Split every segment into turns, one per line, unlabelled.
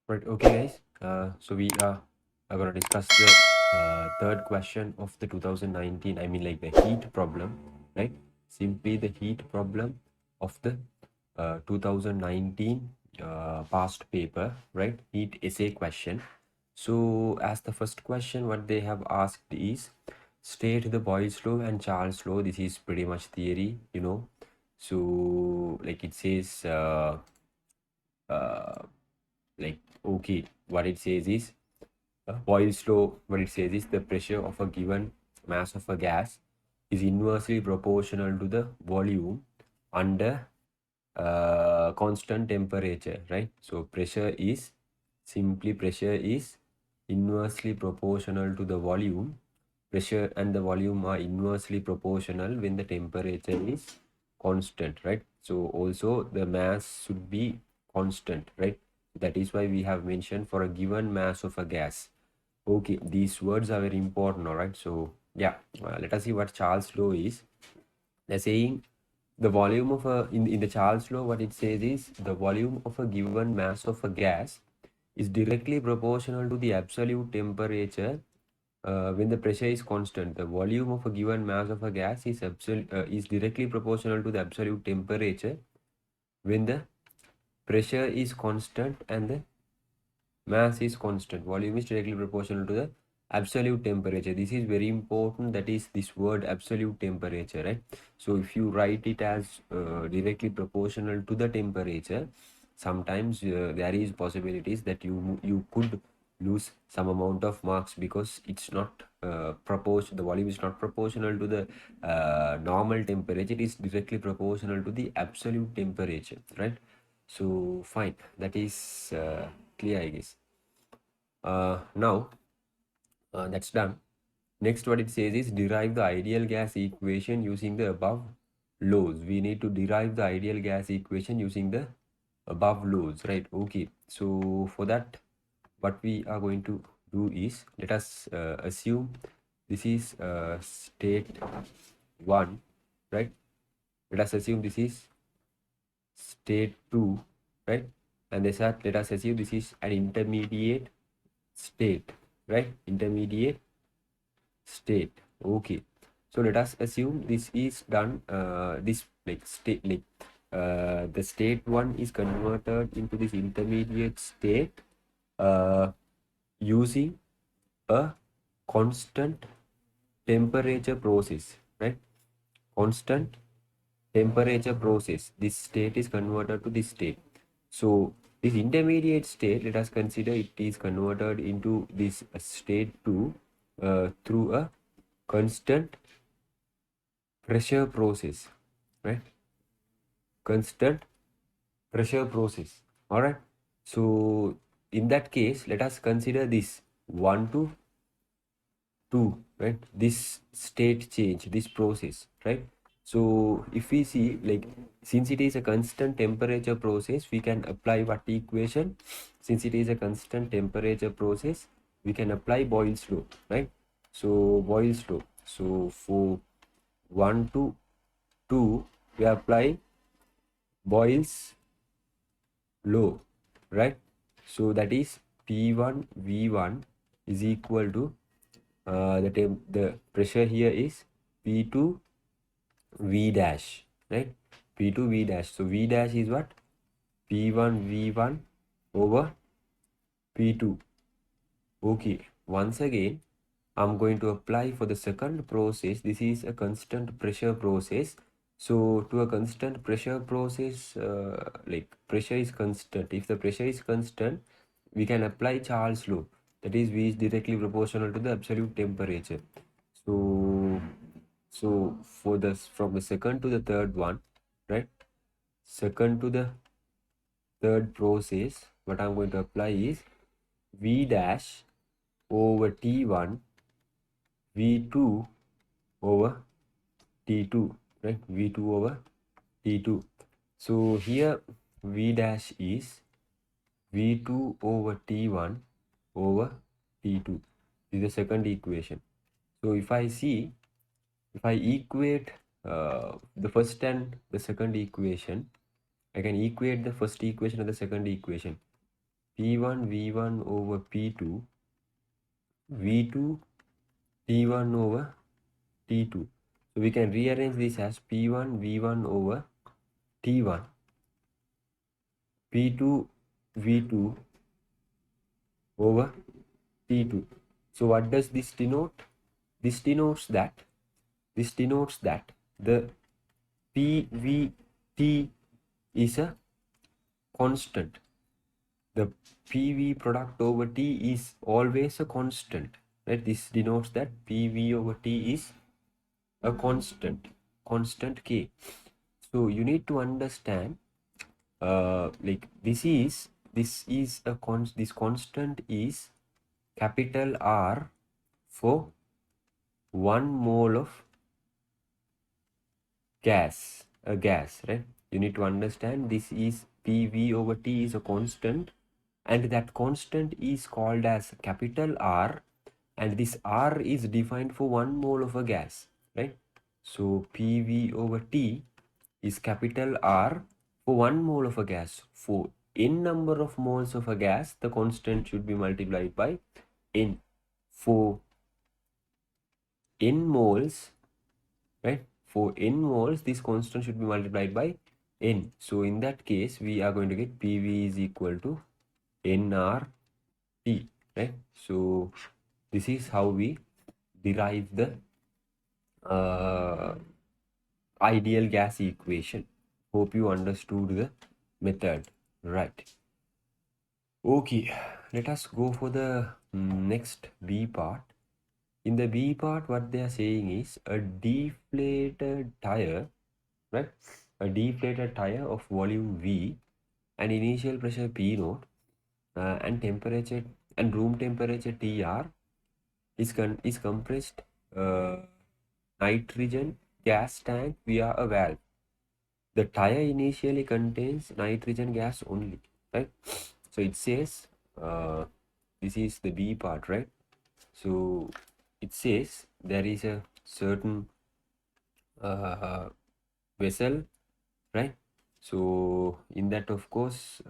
Right, okay guys, so we are going to discuss the third question of the 2019, I mean like the heat problem, right? Simply the heat problem of the 2019 past paper, right? Heat essay question. So as the first question, what they have asked is, state the Boyle's law and Charles law. This is pretty much theory, you know. So like it says, uh, like okay, what it says is Boyle's law. What it says is the pressure of a given mass of a gas is inversely proportional to the volume under constant temperature, right? So pressure is inversely proportional to the volume. Pressure and the volume are inversely proportional when the temperature is constant, right? So also the mass should be constant, right? That is why we have mentioned for a given mass of a gas. Okay, these words are very important, all right? So yeah, let us see what Charles law is. They're saying the volume of a in the Charles law, what it says is the volume of a given mass of a gas is directly proportional to the absolute temperature when the pressure is constant. The volume of a given mass of a gas is directly proportional to the absolute temperature when the pressure is constant and the mass is constant. Volume is directly proportional to the absolute temperature. This is very important, that is this word absolute temperature, right? So if you write it as directly proportional to the temperature, sometimes there is possibilities that you could lose some amount of marks because it's not the volume is not proportional to the normal temperature. It is directly proportional to the absolute temperature, right? So fine, that is clear, I guess. Now that's done. Next, what it says is derive the ideal gas equation using the above laws. We need to derive the ideal gas equation using the above laws, right? Okay, so for that, what we are going to do is, let us assume this is state 1, right? Let us assume this is state 2, right? And let us assume this is an intermediate state, right? Intermediate state. Okay, so let us assume this is done, this like state, like the state 1 is converted into this intermediate state using a constant temperature process, right? Constant temperature process. This state is converted to this state. So this intermediate state, let us consider it is converted into this state 2 through a constant pressure process, right? Constant pressure process. All right. So in that case, let us consider this 1 to 2, right? This state change, this process, right? So if we see, like, since it is a constant temperature process, we can apply what equation? Since it is a constant temperature process, we can apply Boyle's law, right? So Boyle's law. So for 1 to 2, we apply Boyle's law, right? So that is P1 V1 is equal to the pressure here is P2 V dash, right? P2 V dash. So V dash is what? P1 V1 over P2. Okay, once again, I'm going to apply for the second process. This is a constant pressure process. So to a constant pressure process, like pressure is constant. If the pressure is constant, we can apply Charles law. That is, V is directly proportional to the absolute temperature. So for this, from the second to the third one, right? Second to the third process, what I'm going to apply is V dash over T1 V2 over T2, right? V2 over T2. So here V dash is V2 over T1 over T2. This is the second equation. So if I equate the first and the second equation, I can equate the first equation and the second equation. P1 V1 over P2, V2 T1 over T2. So we can rearrange this as P1 V1 over T1, P2 V2 over T2. So what does this denote? This denotes that the PVT is a constant. The PV product over T is always a constant, right? This denotes that PV over T is a constant K. So you need to understand, like this constant is capital R for 1 mole of gas, right? You need to understand this is PV over T is a constant, and that constant is called as capital R, and this R is defined for 1 mole of a gas, right? So PV over T is capital R for 1 mole of a gas. For n number of moles of a gas, the constant should be multiplied by n. For n moles, right? For n moles, this constant should be multiplied by n. So in that case, we are going to get PV is equal to nRT, right? So this is how we derive the ideal gas equation. Hope you understood the method, right? Okay, let us go for the next B part. In the B part, what they are saying is a deflated tire, right? A deflated tire of volume V and initial pressure P naught and temperature and room temperature TR is compressed nitrogen gas tank via a valve. The tire initially contains nitrogen gas only, right? So it says this is the B part, right? So it says there is a certain vessel, right? So in that, of course,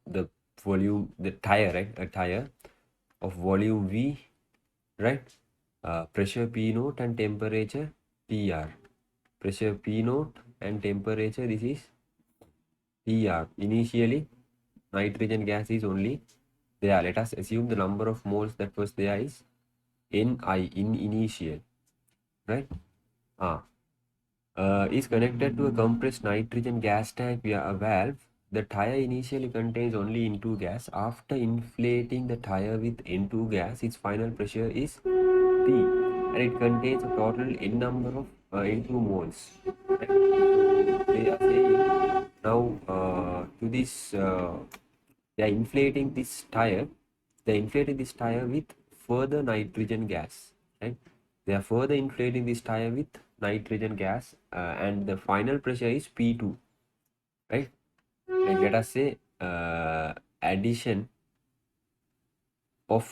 the tire, right? A tire of volume V, right? Pressure P naught and temperature TR. Pressure P naught and temperature, this is TR. Initially, nitrogen gas is only there. Let us assume the number of moles that was there is Ni in initial, right? Is connected to a compressed nitrogen gas tank via a valve. The tire initially contains only N2 gas. After inflating the tire with N2 gas, its final pressure is P, and it contains a total N number of N2 moles. Right? So they are saying now to this, they are inflating this tire. They are inflating this tire with further nitrogen gas. Right? They are further inflating this tire with nitrogen gas, and the final pressure is P2, right? Like let us say addition of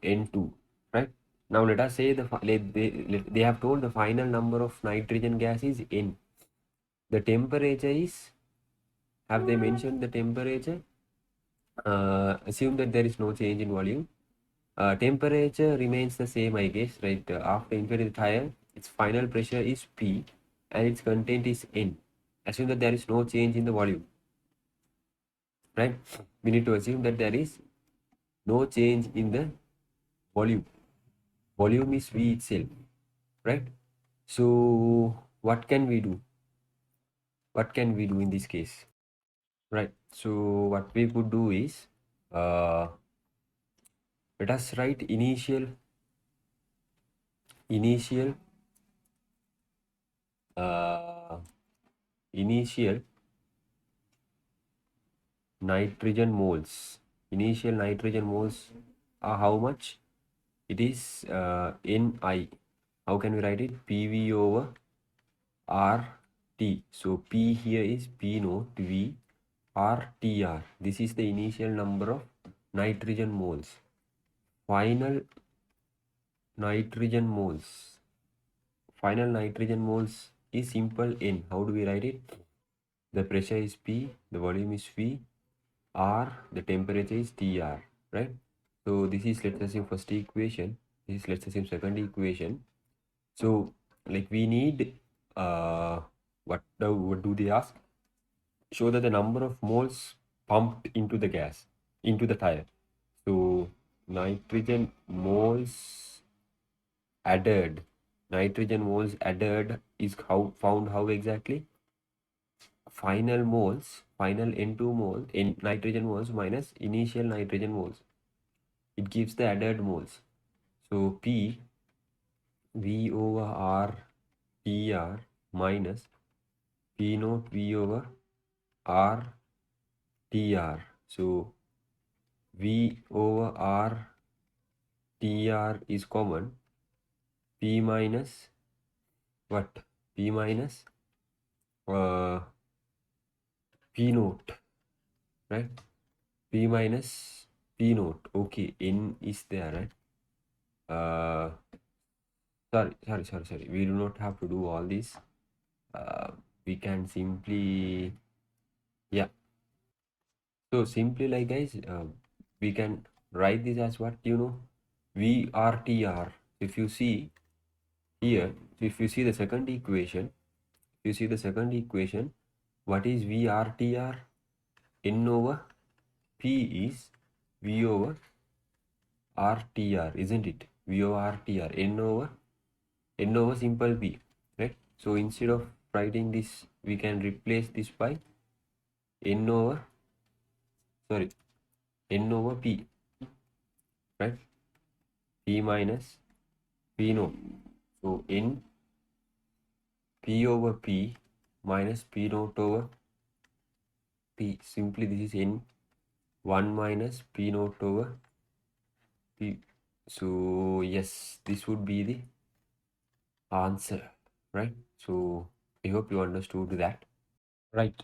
N2, right? Now let us say they have told the final number of nitrogen gas is N. The temperature is, have they mentioned the temperature? Assume that there is no change in volume. Temperature remains the same, I guess, right? After inflating the tire, its final pressure is P and its content is N. Assume that there is no change in the volume, right? We need to assume that there is no change in the volume. Volume is V itself, right? So what can we do? What can we do in this case, right? So what we could do is, let us write initial initial nitrogen moles. Initial nitrogen moles are how much? It is Ni. How can we write it? PV over RT. So P here is P naught V RTR. This is the initial number of nitrogen moles. Final nitrogen moles. Final nitrogen moles is simple N. How do we write it? The pressure is P, the volume is V, R, the temperature is TR, right? So this is, let's assume, first equation. This is, let's assume, second equation. So like we need what do they ask? Show that the number of moles pumped into the gas, into the tire. So nitrogen moles added, nitrogen moles added is how found how exactly? Final moles, final N2 mole in nitrogen moles minus initial nitrogen moles. It gives the added moles. So P V over R PR minus P naught V over R TR. So V over R TR is common. P minus what? P minus P naught, right? P minus P naught. Okay, N is there, right? Sorry. We do not have to do all this. We can simply, yeah. So simply, like guys, we can write this as what, VRTR. If you see here, if you see the second equation, what is VRTR? N over P is V over RTR, isn't it? V over RTR, N over simple P, right? So instead of writing this, we can replace this by N over P, right? P minus P naught. So N P over P minus P naught over P. Simply this is N 1 minus P naught over P. So yes, this would be the answer, right? So I hope you understood that. Right.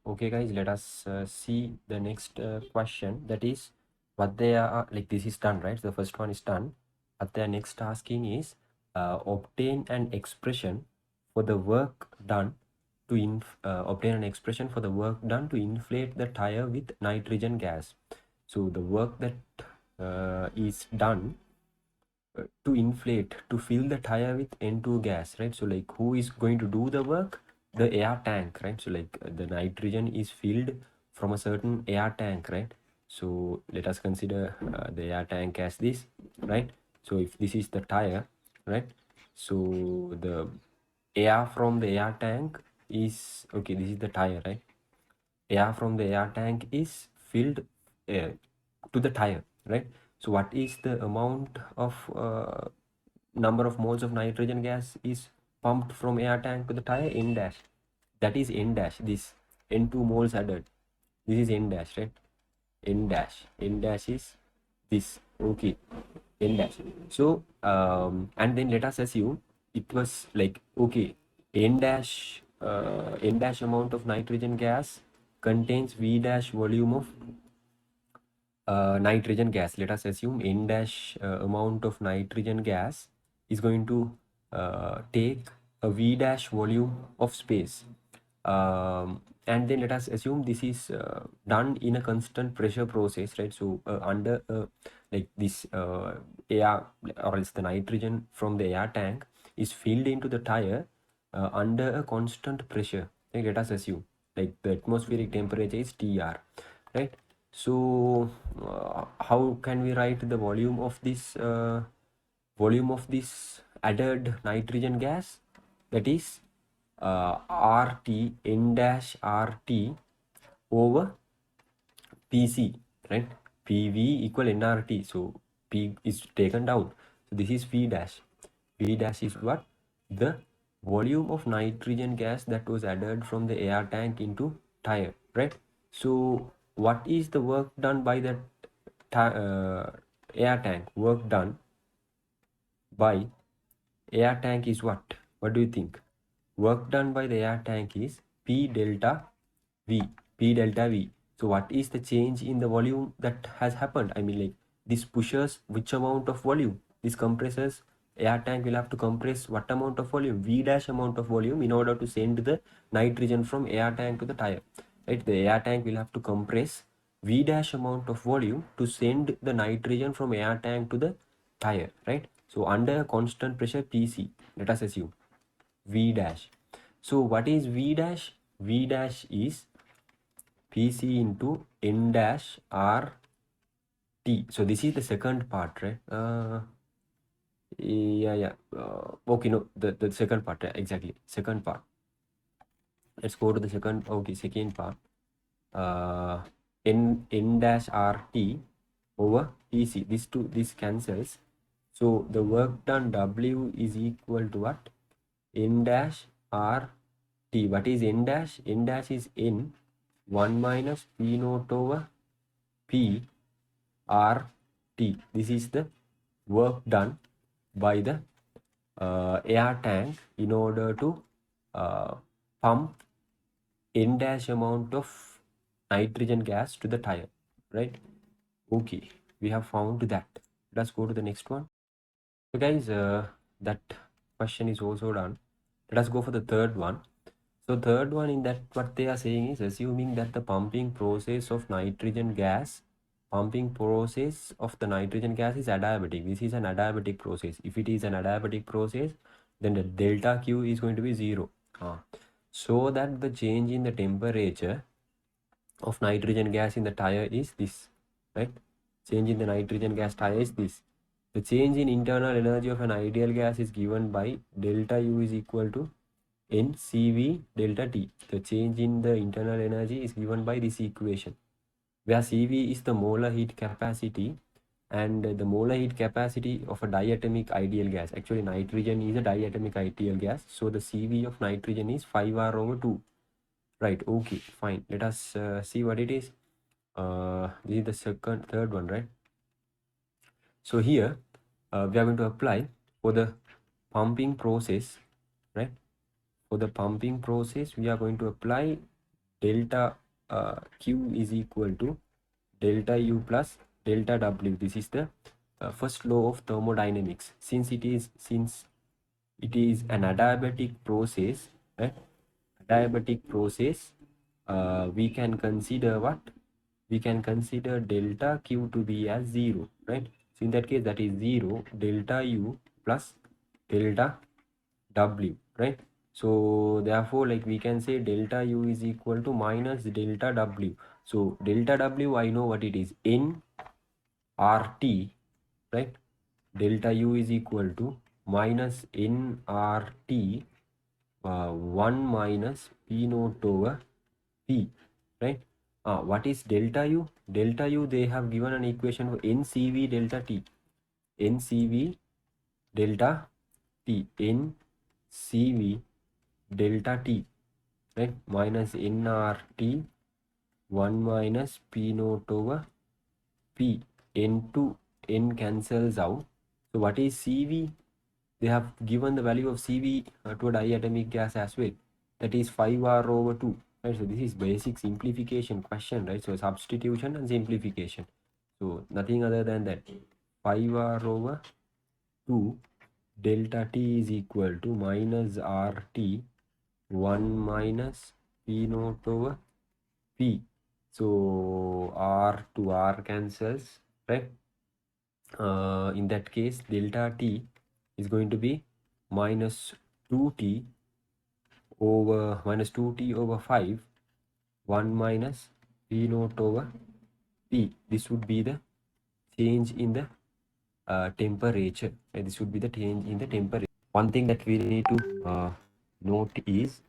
Okay, guys, let us see the next question. That is what they are like. This is done, right? So the first one is done. What they are next asking is obtain an expression for the work done to obtain an expression for the work done to inflate the tire with nitrogen gas. So the work that is done to inflate, to fill the tire with N2 gas, right? So like who is going to do the work? The air tank, right? So like the nitrogen is filled from a certain air tank, right? So let us consider the air tank as this, right? So if this is the tire, right? So the air from the air tank is, okay, this is the tire, right? Air from the air tank is filled to the tire, right? So what is the amount of number of moles of nitrogen gas is pumped from air tank to the tire? N dash. That is N dash. This N2 moles added. This is N dash, right? N dash. N dash is this. Okay. N dash. So and then let us assume it was like, okay, N dash amount of nitrogen gas contains V dash volume of nitrogen gas. Let us assume N dash amount of nitrogen gas is going to take a V dash volume of space. And then let us assume this is done in a constant pressure process, right? So under like this air, or else the nitrogen from the air tank is filled into the tire under a constant pressure. Like, let us assume like the atmospheric temperature is TR, right? So how can we write the volume of this added nitrogen gas? That is RT N dash RT over PC, right? PV equal nRT. So P is taken down. So this is V dash. V dash is what? The volume of nitrogen gas that was added from the air tank into tire, right? So what is the work done by that air tank? Work done by air tank is what? What do you think? Work done by the air tank is P delta V. P delta V. So what is the change in the volume that has happened? I mean, like, this pushes which amount of volume? This compresses, air tank will have to compress what amount of volume? V dash amount of volume in order to send the nitrogen from air tank to the tire. Right? The air tank will have to compress V dash amount of volume to send the nitrogen from air tank to the tire, right? So under constant pressure PC, let us assume V dash. So what is V dash? V dash is PC into N dash R T. So this is the second part, right? Yeah. Okay, no, the second part, right? Exactly, second part. Let's go to the second part. N dash RT over PC. This cancels. So the work done W is equal to what? N dash RT. What is N dash? N dash is N 1 minus P naught over P RT. This is the work done by the air tank in order to pump N dash amount of nitrogen gas to the tire, right? Okay, we have found that. Let's go to the next one. So guys, that question is also done. Let us go for the third one. So third one, in that what they are saying is assuming that the pumping process of the nitrogen gas is adiabatic. This is an adiabatic process. If it is an adiabatic process, then the delta Q is going to be 0. So that the change in the temperature of nitrogen gas in the tire is this, right? Change in the nitrogen gas tire is this. The change in internal energy of an ideal gas is given by delta U is equal to NCV delta T. The change in the internal energy is given by this equation, where CV is the molar heat capacity, and the molar heat capacity of a diatomic ideal gas. Actually, nitrogen is a diatomic ideal gas. So the CV of nitrogen is 5R over 2. Right, okay, fine. Let us see what it is. This is the third one, right? So here we are going to apply for the pumping process, right? For the pumping process, we are going to apply delta Q is equal to delta U plus delta W. This is the first law of thermodynamics. Since it is an adiabatic process, right? Adiabatic process, we can consider what? We can consider delta Q to be as 0, right? So in that case, that is 0 delta U plus delta W, right? So therefore, like we can say delta U is equal to minus delta W. So delta W, I know what it is, N RT, right? Delta U is equal to minus nRT 1 minus P naught over P, right? What is delta U? Delta U, they have given an equation for NCV delta T. NCV delta T. NCV delta T, right? Minus nRT 1 minus P naught over P. N2, N cancels out. So what is CV? They have given the value of CV to a diatomic gas as well. That is 5R over 2. Right? So this is basic simplification question, right? So substitution and simplification. So nothing other than that. 5R over 2 delta T is equal to minus RT 1 minus P naught over P. So R to R cancels, right? In that case, delta T is going to be minus 2T over 5, 1 minus P naught over P. This would be the change in the temperature. This would be the change in the temperature. One thing that we need to note is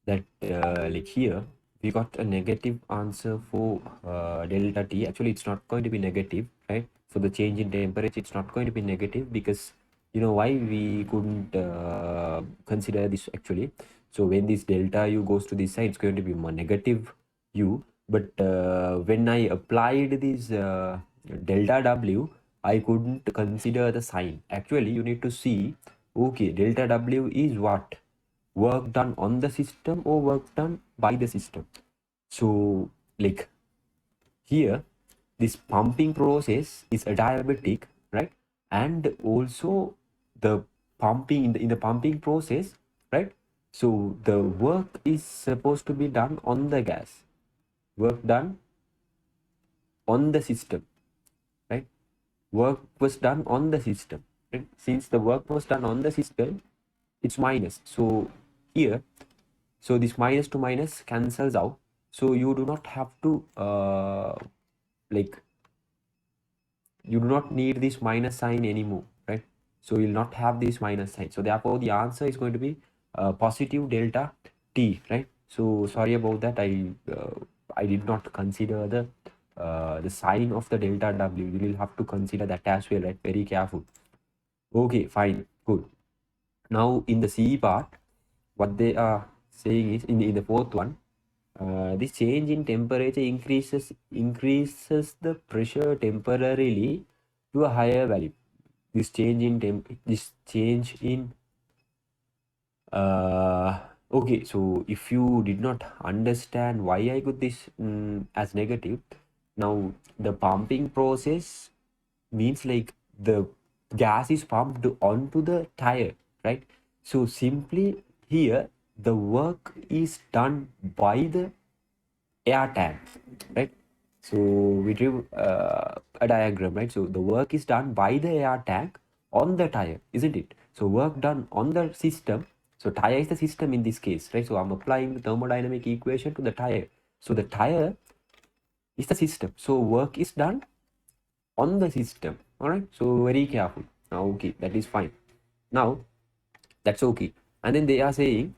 that like here we got a negative answer for delta T. Actually, it's not going to be negative, right? For the change in temperature, it's not going to be negative, because you know why we couldn't consider this actually. So when this delta U goes to this side, it's going to be more negative U. But when I applied this delta W, I couldn't consider the sign. Actually, you need to see, okay, delta W is what? Work done on the system or work done by the system. So like here, this pumping process is adiabatic, right? And also the pumping in the pumping process, right? So the work is supposed to be done on the gas. Work done on the system, right? Work was done on the system, right? Since the work was done on the system, it's minus. So here, so this minus to minus cancels out. So you do not have to like you do not need this minus sign anymore, right? So you'll not have this minus sign. So therefore the answer is going to be positive delta t, right? So sorry about that. I did not consider the sign of the delta w. You will have to consider that as well, right? Very careful. Okay, fine, good. Now in the C part, what they are saying is in the fourth one, this change in temperature increases the pressure temporarily to a higher value. This change in okay, so if you did not understand why I got this as negative, now the pumping process means like the gas is pumped onto the tire, right? So simply here the work is done by the air tank, right? So we drew a diagram, right? So the work is done by the air tank on the tire, isn't it? So work done on the system. So tire is the system in this case, right? So I'm applying the thermodynamic equation to the tire. So the tire is the system. So work is done on the system. All right. So very careful. Now, okay, that is fine. Now that's okay. And then they are saying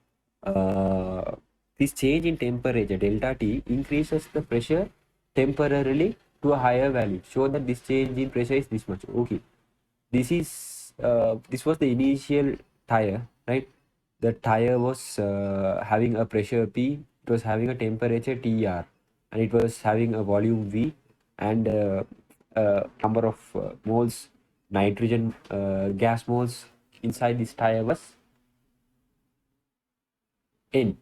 this change in temperature delta T increases the pressure temporarily to a higher value. Show that this change in pressure is this much. Okay, this was the initial tire, right? The tire was having a pressure P, it was having a temperature TR, and it was having a volume V, and number of moles nitrogen gas moles inside this tire was N.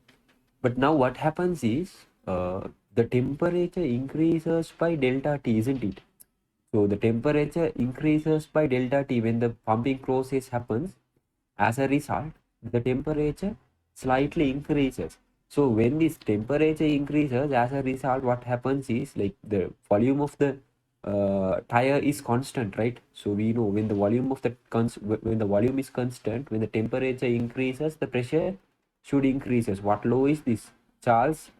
But now what happens is the temperature increases by delta T, isn't it? So the temperature increases by delta T when the pumping process happens. As a result, the temperature slightly increases. So when this temperature increases, as a result, what happens is like the volume of the tire is constant, right? So we know when the volume of the when the volume is constant, when the temperature increases, the pressure should increases. What law is this? Charles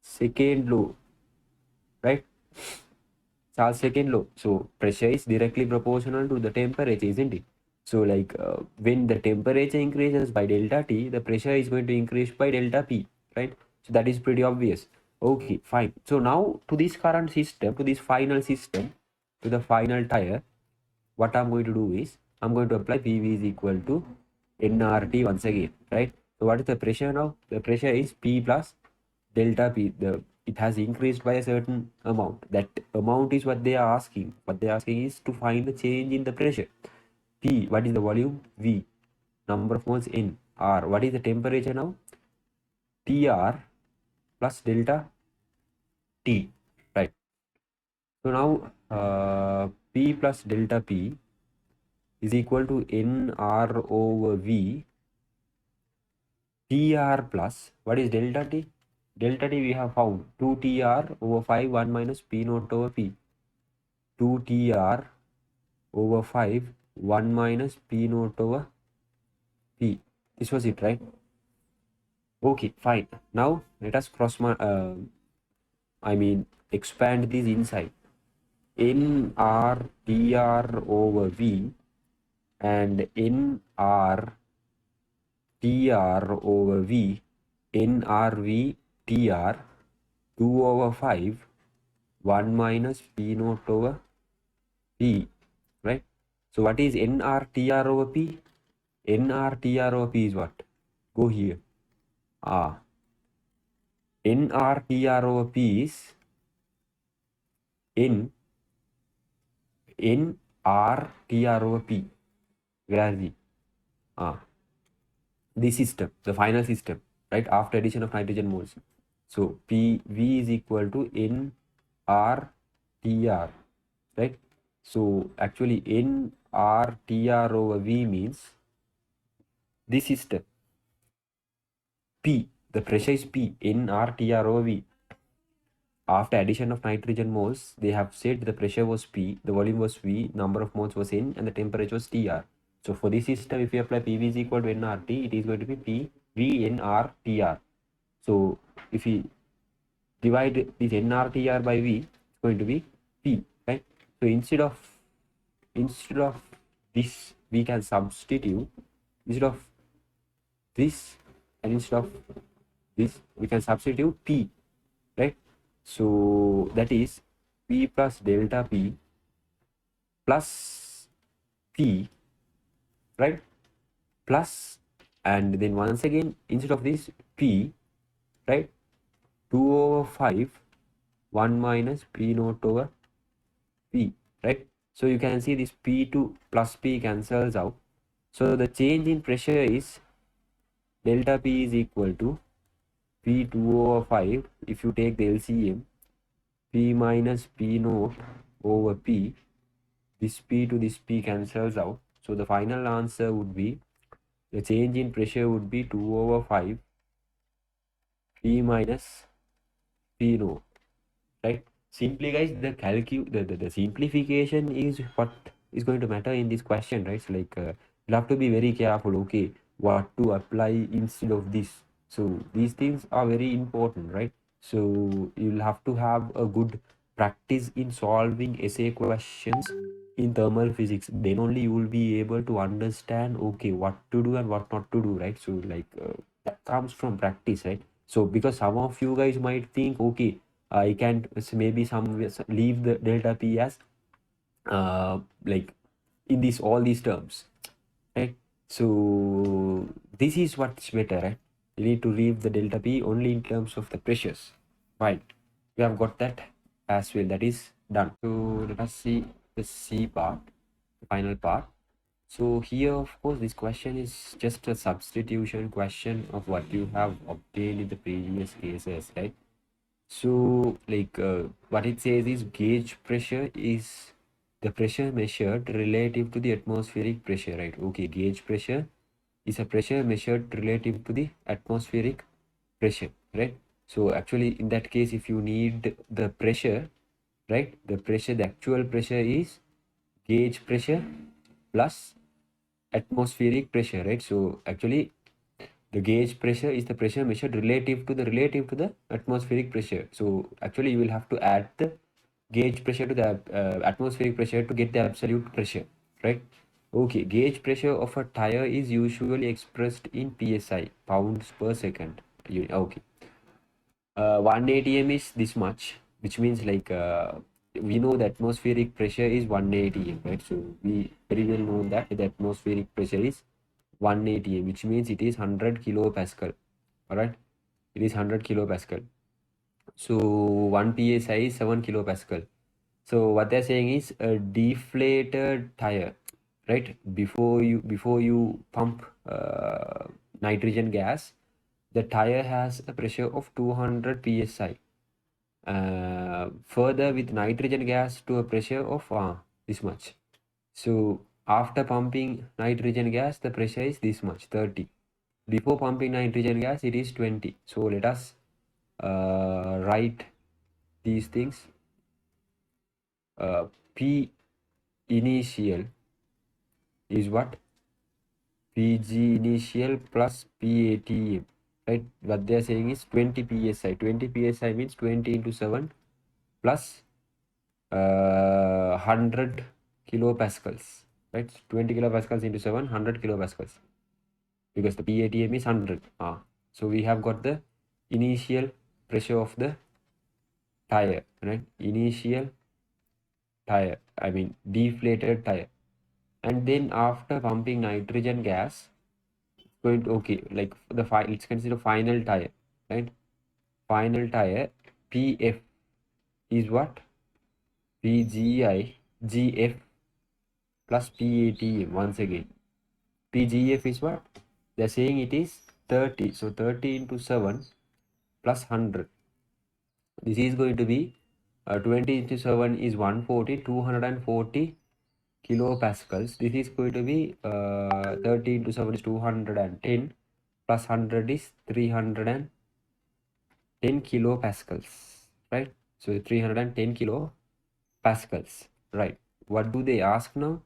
second law, right? Charles second law. So pressure is directly proportional to the temperature, isn't it? So like when the temperature increases by delta T, the pressure is going to increase by delta P, right? So that is pretty obvious. Okay, fine. So now to this current system, to this final system, to the final tire, what I'm going to do is I'm going to apply PV is equal to nRT once again, right? So what is the pressure now? The pressure is P plus delta P. It has increased by a certain amount. That amount is what they are asking. What they are asking is to find the change in the pressure. P, what is the volume? V, number of moles N. R, what is the temperature now? TR plus delta T, right? So now P plus delta P is equal to nR over V. TR plus, what is delta T? Delta T we have found 2TR over 5, 1 minus P naught over P. 2TR over 5, 1 minus P naught over P. This was it, right? Okay, fine. Now let us expand this inside. nR over V and nR over V, nRV TR 2 over 5, 1 minus P naught over P, right? So what is nR over P? nR over P is what? Go here. nR over P is nR over P. Where is it? The system, the final system, right? After addition of nitrogen moles. So PV is equal to nR, right? So actually nR over V means this system. P, the pressure is P, nR over V. after addition of nitrogen moles, they have said the pressure was P, the volume was V, number of moles was N, and the temperature was TR. So for this system, if you apply PV is equal to nRT, it is going to be P V N R T R. So if we divide this nRTR by V, it's going to be P, right? So instead of this, we can substitute instead of this and instead of this, we can substitute P, right? So that is P plus delta P plus P, right? Plus, and then once again, instead of this P, right? 2 over 5, 1 minus P naught over P, right? So you can see this P2 plus P cancels out. So the change in pressure is delta P is equal to P2 over 5. If you take the LCM, P minus P naught over P, this P to this P cancels out. So the final answer would be, the change in pressure would be 2 over 5 P minus P naught, right? Simply guys, the simplification is what is going to matter in this question, right? So like you'll have to be very careful, okay, what to apply instead of this. So these things are very important, right? So you'll have to have a good practice in solving essay questions in thermal physics. Then only you will be able to understand, okay, what to do and what not to do, right? So like that comes from practice, right? So because some of you guys might think, okay, I can maybe leave the delta P as like in this all these terms, right? So this is what's better, right? You need to leave the delta P only in terms of the pressures, right? We have got that as well. That is done. So let us see the C part, the final part. So here, of course, this question is just a substitution question of what you have obtained in the previous cases, right? So like what it says is gauge pressure is the pressure measured relative to the atmospheric pressure, right? Okay, gauge pressure is a pressure measured relative to the atmospheric pressure, right? So actually in that case, if you need the pressure, right, the actual pressure is gauge pressure plus atmospheric pressure, right? So actually the gauge pressure is the pressure measured relative to the atmospheric pressure. So actually you will have to add the gauge pressure to the atmospheric pressure to get the absolute pressure, right? Okay, gauge pressure of a tire is usually expressed in psi, pounds per second. Okay, 1 atm is this much, which means like we know the atmospheric pressure is 1 atm, right? So we very well know that the atmospheric pressure is 1 atm, which means it is 100 kilopascal. All right, it is 100 kilopascal. So 1 psi is 7 kilopascal. So what they're saying is a deflated tire, right? Before you pump nitrogen gas, the tire has a pressure of 200 psi. Further with nitrogen gas to a pressure of this much. So after pumping nitrogen gas, the pressure is this much, 30. Before pumping nitrogen gas, it is 20. So let us write these things. P initial is what? Pg initial plus PATM, right? What they are saying is 20 psi. 20 psi means 20 into 7 plus 100 kilopascals, right? 20 kilopascals into 7, 100 kilopascals, because the PATM is 100. So we have got the initial pressure of the tire, right? Initial tire, I mean deflated tire. And then after pumping nitrogen gas, going to, okay, like the let's consider final tire, right? Final tire, PF is what? PGI GF plus PATM once again. PGF is what? They're saying it is 30. So 30 into 7 plus 100. This is going to be 20 into 7 is 140, 240 kilopascals. This is going to be 30 into 7 is 210 plus 100 is 310 kilopascals, right? So 310 kilopascals, right? What do they ask now?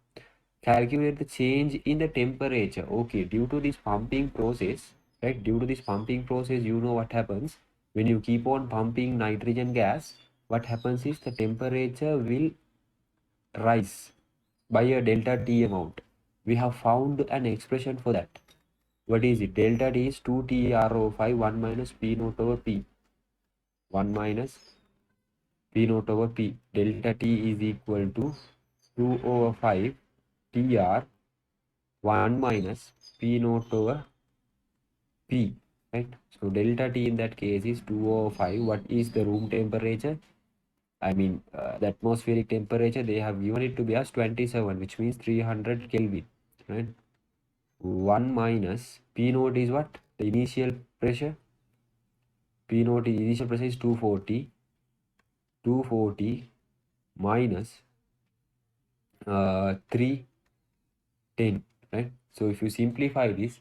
Calculate the change in the temperature. Okay, due to this pumping process, right? Due to this pumping process, you know what happens when you keep on pumping nitrogen gas. What happens is the temperature will rise by a delta T amount. We have found an expression for that. What is it? Delta T is 2TRO5 1 minus P naught over P. 1 minus P naught over P. Delta T is equal to 2 over 5 TR 1 minus P naught over P, right? So delta T in that case is 2 over 5. What is the room temperature? I mean, the atmospheric temperature, they have given it to be as 27, which means 300 Kelvin, right? 1 minus P naught is what? The initial pressure. P naught is initial pressure is 240. 240 minus 310, right? So if you simplify this,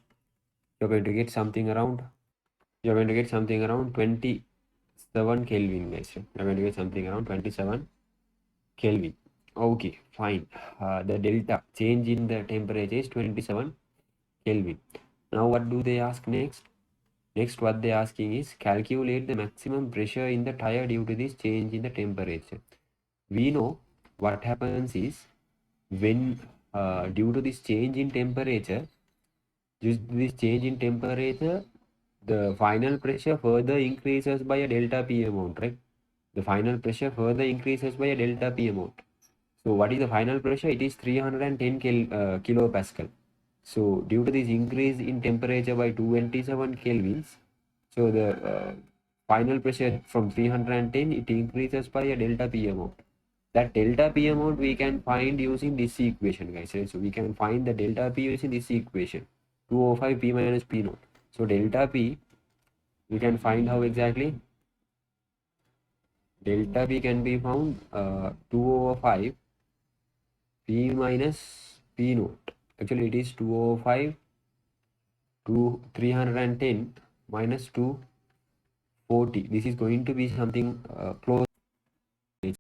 you're going to get something around 27 Kelvin, guys. You're going to get something around 27 Kelvin. Okay, fine. The delta change in the temperature is 27 Kelvin. Now what do they ask next? Next, what they're asking is calculate the maximum pressure in the tire due to this change in the temperature. We know what happens is when due to this change in temperature, the final pressure further increases by a delta P amount, right? The final pressure further increases by a delta P amount. So what is the final pressure? It is 310 kilopascal. So due to this increase in temperature by 227 kelvins, so the final pressure from 310, it increases by a delta P amount. That delta P amount we can find using this equation, guys. Right? So we can find the delta P using this equation, 205 P minus P naught. So delta P, we can find how exactly? Delta P can be found 2 over 5 P minus P naught. Actually, it is 205 to 310 minus 240. This is going to be something close